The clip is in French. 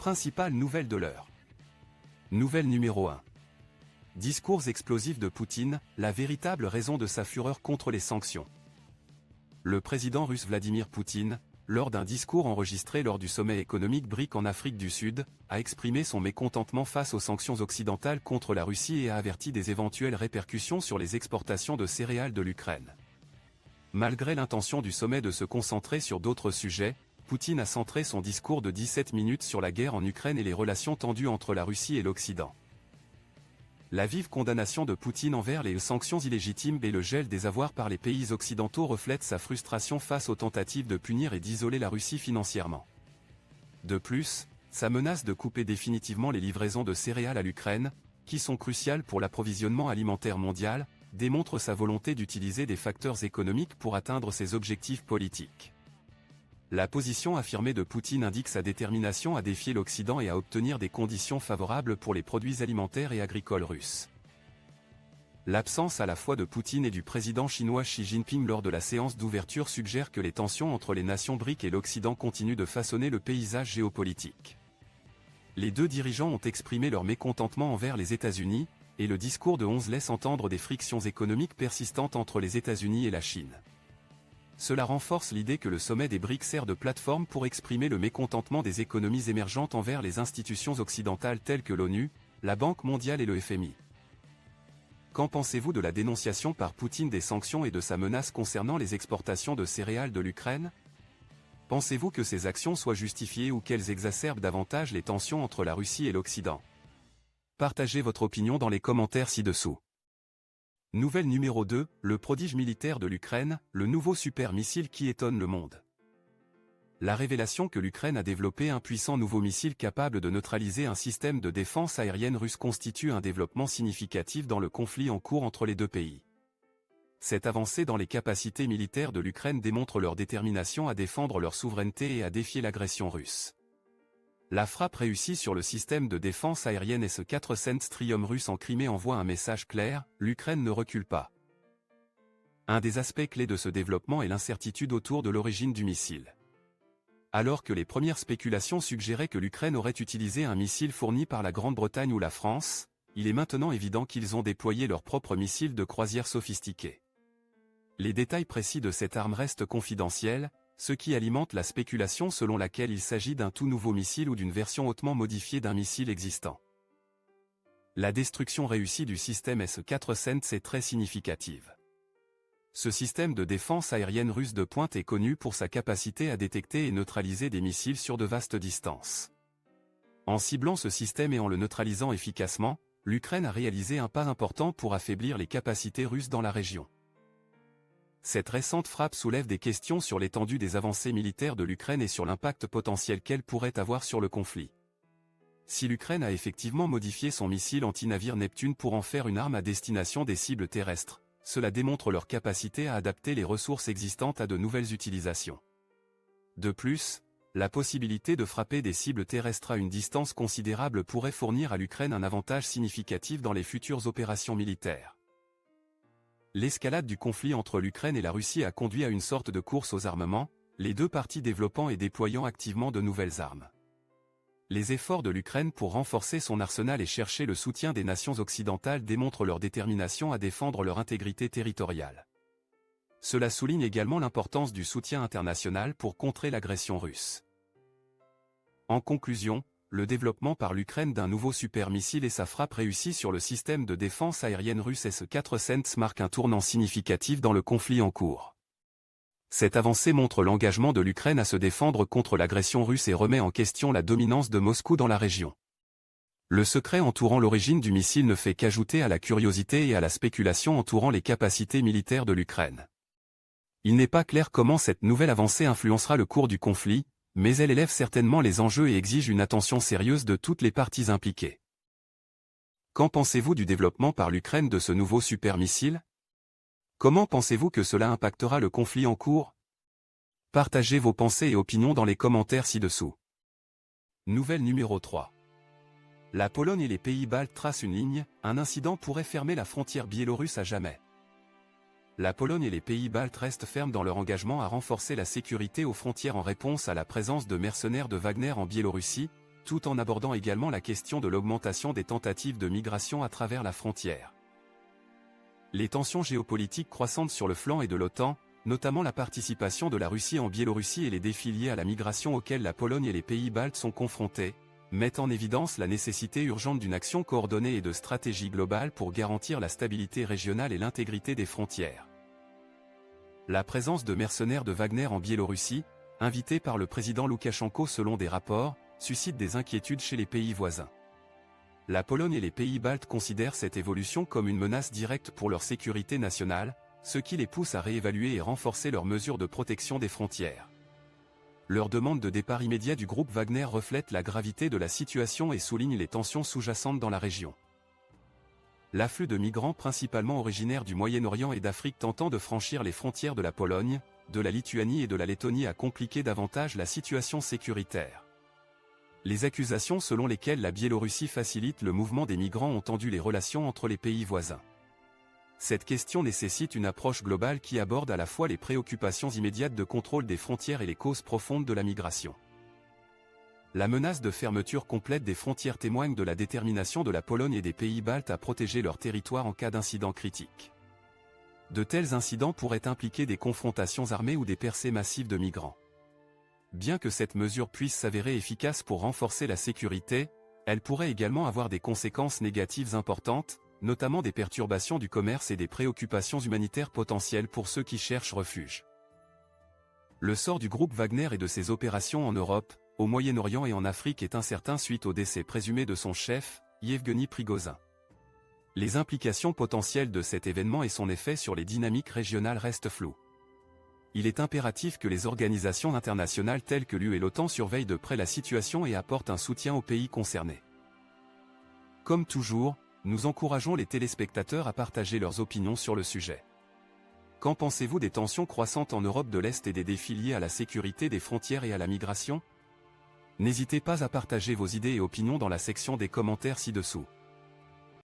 principales nouvelles de l'heure. Nouvelle numéro 1. Discours explosif de Poutine, la véritable raison de sa fureur contre les sanctions. Le président russe Vladimir Poutine, lors d'un discours enregistré lors du sommet économique BRIC en Afrique du Sud, a exprimé son mécontentement face aux sanctions occidentales contre la Russie et a averti des éventuelles répercussions sur les exportations de céréales de l'Ukraine. Malgré l'intention du sommet de se concentrer sur d'autres sujets, Poutine a centré son discours de 17 minutes sur la guerre en Ukraine et les relations tendues entre la Russie et l'Occident. La vive condamnation de Poutine envers les sanctions illégitimes et le gel des avoirs par les pays occidentaux reflète sa frustration face aux tentatives de punir et d'isoler la Russie financièrement. De plus, sa menace de couper définitivement les livraisons de céréales à l'Ukraine, qui sont cruciales pour l'approvisionnement alimentaire mondial, démontre sa volonté d'utiliser des facteurs économiques pour atteindre ses objectifs politiques. La position affirmée de Poutine indique sa détermination à défier l'Occident et à obtenir des conditions favorables pour les produits alimentaires et agricoles russes. L'absence à la fois de Poutine et du président chinois Xi Jinping lors de la séance d'ouverture suggère que les tensions entre les nations BRIC et l'Occident continuent de façonner le paysage géopolitique. Les deux dirigeants ont exprimé leur mécontentement envers les États-Unis, et le discours de 11 laisse entendre des frictions économiques persistantes entre les États-Unis et la Chine. Cela renforce l'idée que le sommet des BRIC sert de plateforme pour exprimer le mécontentement des économies émergentes envers les institutions occidentales telles que l'ONU, la Banque mondiale et le FMI. Qu'en pensez-vous de la dénonciation par Poutine des sanctions et de sa menace concernant les exportations de céréales de l'Ukraine? Pensez-vous que ces actions soient justifiées ou qu'elles exacerbent davantage les tensions entre la Russie et l'Occident? Partagez votre opinion dans les commentaires ci-dessous. Nouvelle numéro 2, le prodige militaire de l'Ukraine, le nouveau super-missile qui étonne le monde. La révélation que l'Ukraine a développé un puissant nouveau missile capable de neutraliser un système de défense aérienne russe constitue un développement significatif dans le conflit en cours entre les deux pays. Cette avancée dans les capacités militaires de l'Ukraine démontre leur détermination à défendre leur souveraineté et à défier l'agression russe. La frappe réussie sur le système de défense aérienne S-400 Trium russe en Crimée envoie un message clair, l'Ukraine ne recule pas. Un des aspects clés de ce développement est l'incertitude autour de l'origine du missile. Alors que les premières spéculations suggéraient que l'Ukraine aurait utilisé un missile fourni par la Grande-Bretagne ou la France, il est maintenant évident qu'ils ont déployé leur propre missile de croisière sophistiqué. Les détails précis de cette arme restent confidentiels, ce qui alimente la spéculation selon laquelle il s'agit d'un tout nouveau missile ou d'une version hautement modifiée d'un missile existant. La destruction réussie du système S-400 est très significative. Ce système de défense aérienne russe de pointe est connu pour sa capacité à détecter et neutraliser des missiles sur de vastes distances. En ciblant ce système et en le neutralisant efficacement, l'Ukraine a réalisé un pas important pour affaiblir les capacités russes dans la région. Cette récente frappe soulève des questions sur l'étendue des avancées militaires de l'Ukraine et sur l'impact potentiel qu'elle pourrait avoir sur le conflit. Si l'Ukraine a effectivement modifié son missile anti-navire Neptune pour en faire une arme à destination des cibles terrestres, cela démontre leur capacité à adapter les ressources existantes à de nouvelles utilisations. De plus, la possibilité de frapper des cibles terrestres à une distance considérable pourrait fournir à l'Ukraine un avantage significatif dans les futures opérations militaires. L'escalade du conflit entre l'Ukraine et la Russie a conduit à une sorte de course aux armements, les deux parties développant et déployant activement de nouvelles armes. Les efforts de l'Ukraine pour renforcer son arsenal et chercher le soutien des nations occidentales démontrent leur détermination à défendre leur intégrité territoriale. Cela souligne également l'importance du soutien international pour contrer l'agression russe. En conclusion, le développement par l'Ukraine d'un nouveau super-missile et sa frappe réussie sur le système de défense aérienne russe S-400 marquent un tournant significatif dans le conflit en cours. Cette avancée montre l'engagement de l'Ukraine à se défendre contre l'agression russe et remet en question la dominance de Moscou dans la région. Le secret entourant l'origine du missile ne fait qu'ajouter à la curiosité et à la spéculation entourant les capacités militaires de l'Ukraine. Il n'est pas clair comment cette nouvelle avancée influencera le cours du conflit, mais elle élève certainement les enjeux et exige une attention sérieuse de toutes les parties impliquées. Qu'en pensez-vous du développement par l'Ukraine de ce nouveau super-missile? Comment pensez-vous que cela impactera le conflit en cours? Partagez vos pensées et opinions dans les commentaires ci-dessous. Nouvelle numéro 3. La Pologne et les pays baltes tracent une ligne, un incident pourrait fermer la frontière biélorusse à jamais. La Pologne et les pays baltes restent fermes dans leur engagement à renforcer la sécurité aux frontières en réponse à la présence de mercenaires de Wagner en Biélorussie, tout en abordant également la question de l'augmentation des tentatives de migration à travers la frontière. Les tensions géopolitiques croissantes sur le flanc et de l'OTAN, notamment la participation de la Russie en Biélorussie et les défis liés à la migration auxquels la Pologne et les pays baltes sont confrontés, mettent en évidence la nécessité urgente d'une action coordonnée et de stratégie globale pour garantir la stabilité régionale et l'intégrité des frontières. La présence de mercenaires de Wagner en Biélorussie, invités par le président Loukachenko selon des rapports, suscite des inquiétudes chez les pays voisins. La Pologne et les pays baltes considèrent cette évolution comme une menace directe pour leur sécurité nationale, ce qui les pousse à réévaluer et renforcer leurs mesures de protection des frontières. Leur demande de départ immédiat du groupe Wagner reflète la gravité de la situation et souligne les tensions sous-jacentes dans la région. L'afflux de migrants principalement originaires du Moyen-Orient et d'Afrique tentant de franchir les frontières de la Pologne, de la Lituanie et de la Lettonie a compliqué davantage la situation sécuritaire. Les accusations selon lesquelles la Biélorussie facilite le mouvement des migrants ont tendu les relations entre les pays voisins. Cette question nécessite une approche globale qui aborde à la fois les préoccupations immédiates de contrôle des frontières et les causes profondes de la migration. La menace de fermeture complète des frontières témoigne de la détermination de la Pologne et des pays baltes à protéger leur territoire en cas d'incident critique. De tels incidents pourraient impliquer des confrontations armées ou des percées massives de migrants. Bien que cette mesure puisse s'avérer efficace pour renforcer la sécurité, elle pourrait également avoir des conséquences négatives importantes, notamment des perturbations du commerce et des préoccupations humanitaires potentielles pour ceux qui cherchent refuge. Le sort du groupe Wagner et de ses opérations en Europe, au Moyen-Orient et en Afrique est incertain suite au décès présumé de son chef, Yevgeny Prigozhin. Les implications potentielles de cet événement et son effet sur les dynamiques régionales restent floues. Il est impératif que les organisations internationales telles que l'UE et l'OTAN surveillent de près la situation et apportent un soutien aux pays concernés. Comme toujours, nous encourageons les téléspectateurs à partager leurs opinions sur le sujet. Qu'en pensez-vous des tensions croissantes en Europe de l'Est et des défis liés à la sécurité des frontières et à la migration? N'hésitez pas à partager vos idées et opinions dans la section des commentaires ci-dessous.